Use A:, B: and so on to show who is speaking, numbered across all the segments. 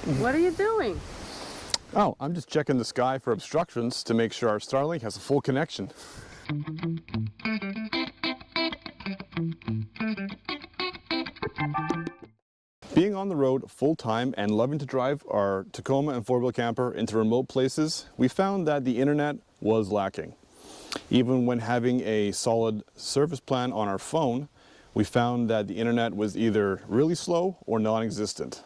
A: What are you doing?
B: Oh, I'm just checking the sky for obstructions to make sure our Starlink has a full connection. Being on the road full-time and loving to drive our Tacoma and four-wheel camper into remote places, we found that the internet was lacking. Even when having a solid service plan on our phone, we found that the internet was either really slow or non-existent.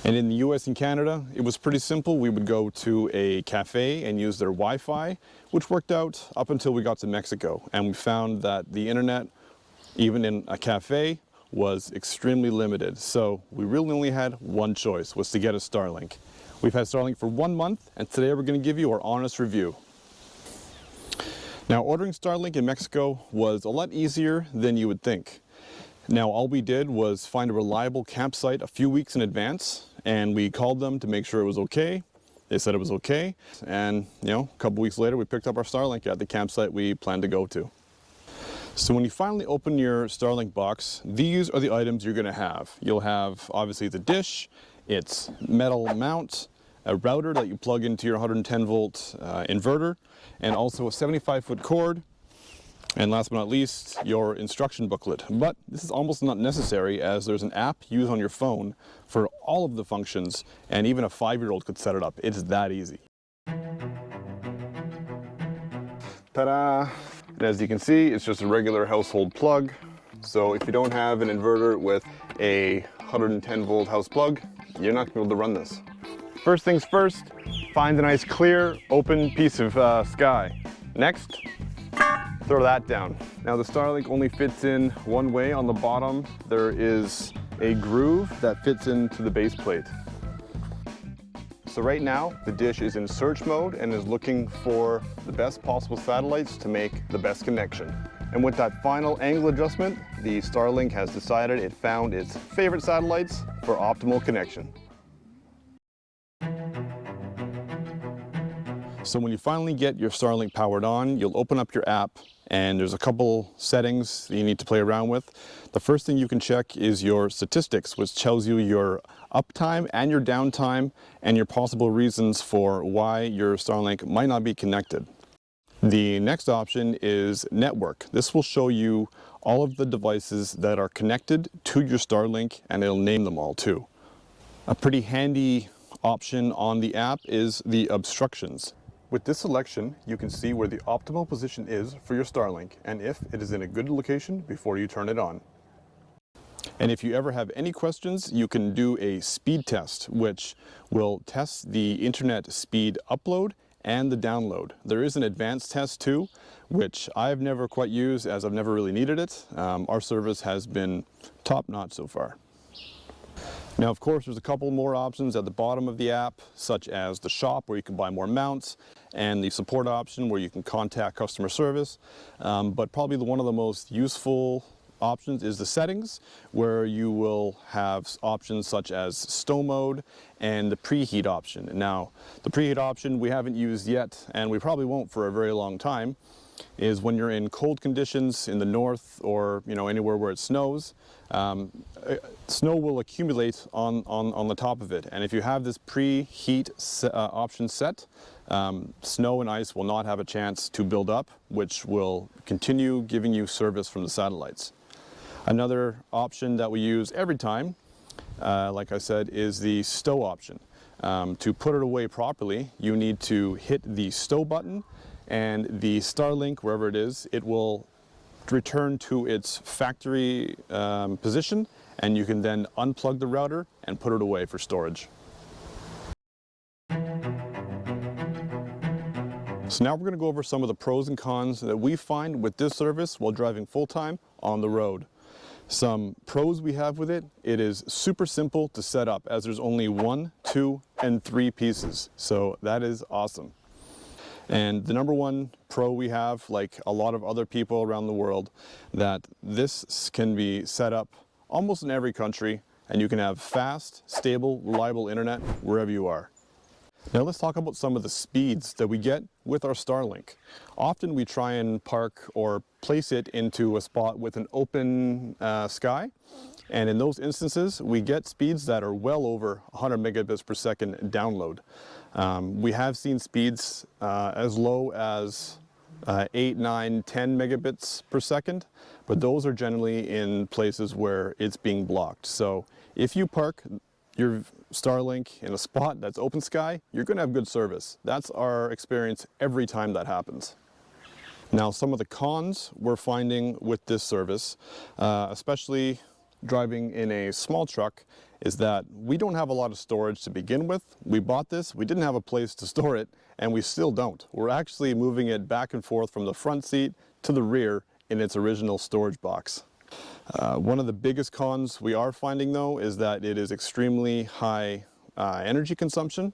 B: And in the US and Canada, it was pretty simple. We would go to a cafe and use their Wi-Fi, which worked out up until we got to Mexico. And we found that the internet, even in a cafe, was extremely limited. So we really only had one choice, was to get a Starlink. We've had Starlink for 1 month, and today we're going to give you our honest review. Now, ordering Starlink in Mexico was a lot easier than you would think. Now, all we did was find a reliable campsite a few weeks in advance, and we called them to make sure it was okay. They said it was okay, and a couple weeks later we picked up our Starlink at the campsite we planned to go to. So when you finally open your Starlink box, these are the items you're going to have. You'll have obviously the dish, its metal mount, a router that you plug into your 110 volt inverter, and also a 75-foot cord, and last but not least, your instruction booklet. But this is almost not necessary, as there's an app used on your phone for all of the functions, and even a 5-year-old could set it up. It's that easy. Ta-da! And as you can see, it's just a regular household plug. So if you don't have an inverter with a 110 volt house plug, you're not going to be able to run this. First things first, find a nice clear, open piece of sky. Next, throw that down. Now the Starlink only fits in one way. On the bottom, there is a groove that fits into the base plate. So right now, the dish is in search mode and is looking for the best possible satellites to make the best connection. And with that final angle adjustment, the Starlink has decided it found its favorite satellites for optimal connection. So when you finally get your Starlink powered on, you'll open up your app, and there's a couple settings that you need to play around with. The first thing you can check is your statistics, which tells you your uptime and your downtime and your possible reasons for why your Starlink might not be connected. The next option is network. This will show you all of the devices that are connected to your Starlink, and it'll name them all too. A pretty handy option on the app is the obstructions. With this selection, you can see where the optimal position is for your Starlink and if it is in a good location before you turn it on. And if you ever have any questions, you can do a speed test, which will test the internet speed upload and the download. There is an advanced test too, which I've never quite used as I've never really needed it. Our service has been top-notch so far. Now, of course, there's a couple more options at the bottom of the app, such as the shop where you can buy more mounts, and the support option where you can contact customer service. But probably one of the most useful options is the settings, where you will have options such as stow mode and the preheat option. Now, the preheat option we haven't used yet, and we probably won't for a very long time, is when you're in cold conditions in the north or anywhere where it snows. Snow will accumulate on the top of it, and if you have this preheat option set, snow and ice will not have a chance to build up, which will continue giving you service from the satellites. Another option that we use every time, like I said, is the stow option. To put it away properly, you need to hit the stow button, and the Starlink, wherever it is, it will return to its factory position, and you can then unplug the router and put it away for storage. So now we're going to go over some of the pros and cons that we find with this service while driving full-time on the road. Some pros we have with it: it is super simple to set up, as there's only 1, 2, and 3 pieces. So that is awesome. And the number one pro we have, like a lot of other people around the world, that this can be set up almost in every country, and you can have fast, stable, reliable internet wherever you are. Now let's talk about some of the speeds that we get with our Starlink. Often we try and park or place it into a spot with an open sky, and in those instances we get speeds that are well over 100 megabits per second download. We have seen speeds as low as 8, 9, 10 megabits per second, but those are generally in places where it's being blocked. So if you park your Starlink in a spot that's open sky, you're going to have good service. That's our experience every time that happens. Now, some of the cons we're finding with this service, especially driving in a small truck, is that we don't have a lot of storage to begin with. We bought this, we didn't have a place to store it, and we still don't. We're actually moving it back and forth from the front seat to the rear in its original storage box. One of the biggest cons we are finding though is that it is extremely high energy consumption,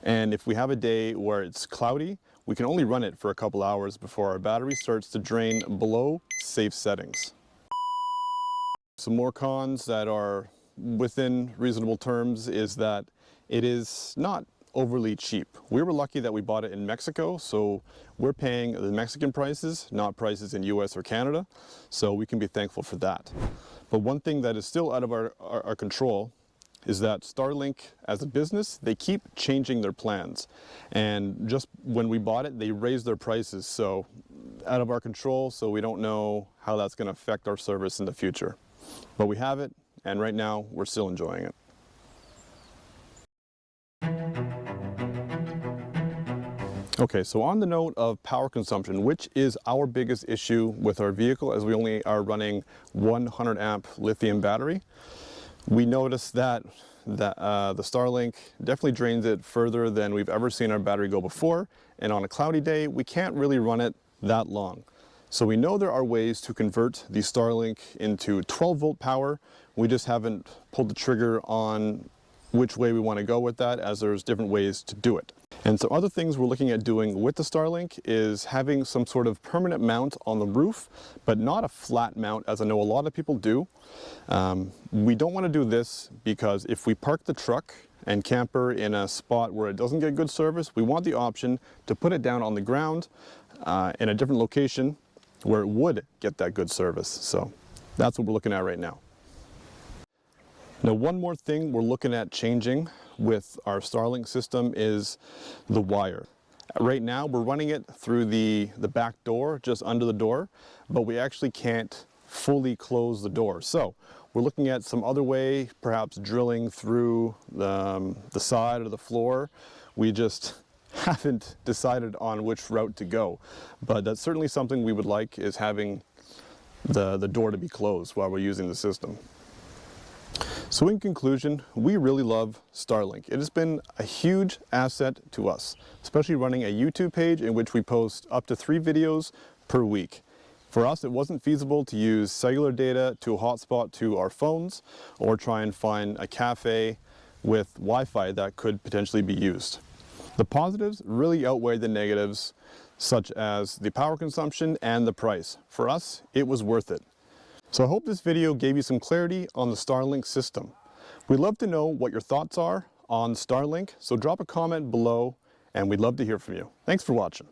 B: and if we have a day where it's cloudy, we can only run it for a couple hours before our battery starts to drain below safe settings. Some more cons that are within reasonable terms is that it is not overly cheap. We were lucky that we bought it in Mexico, so we're paying the Mexican prices, not prices in US or Canada, so we can be thankful for that. But one thing that is still out of our control is that Starlink as a business, they keep changing their plans, and just when we bought it they raised their prices, so out of our control, so we don't know how that's going to affect our service in the future. But we have it, and right now we're still enjoying it. Okay, so on the note of power consumption, which is our biggest issue with our vehicle, as we only are running 100 amp lithium battery, we noticed that the Starlink definitely drains it further than we've ever seen our battery go before, and on a cloudy day we can't really run it that long. So we know there are ways to convert the Starlink into 12-volt power. We just haven't pulled the trigger on which way we want to go with that, as there's different ways to do it. And some other things we're looking at doing with the Starlink is having some sort of permanent mount on the roof, but not a flat mount, as I know a lot of people do. We don't want to do this because if we park the truck and camper in a spot where it doesn't get good service, we want the option to put it down on the ground in a different location where it would get that good service. So that's what we're looking at right now. Now, one more thing we're looking at changing with our Starlink system is the wire. Right now we're running it through the back door, just under the door, but we actually can't fully close the door. So we're looking at some other way, perhaps drilling through the side or the floor. We just haven't decided on which route to go, but that's certainly something we would like, is having the door to be closed while we're using the system. So in conclusion, we really love Starlink. It has been a huge asset to us, especially running a YouTube page in which we post up to 3 videos per week. For us, it wasn't feasible to use cellular data to a hotspot to our phones, or try and find a cafe with Wi-Fi that could potentially be used. The positives really outweigh the negatives, such as the power consumption and the price. For us, it was worth it. So I hope this video gave you some clarity on the Starlink system. We'd love to know what your thoughts are on Starlink, so drop a comment below and we'd love to hear from you. Thanks for watching.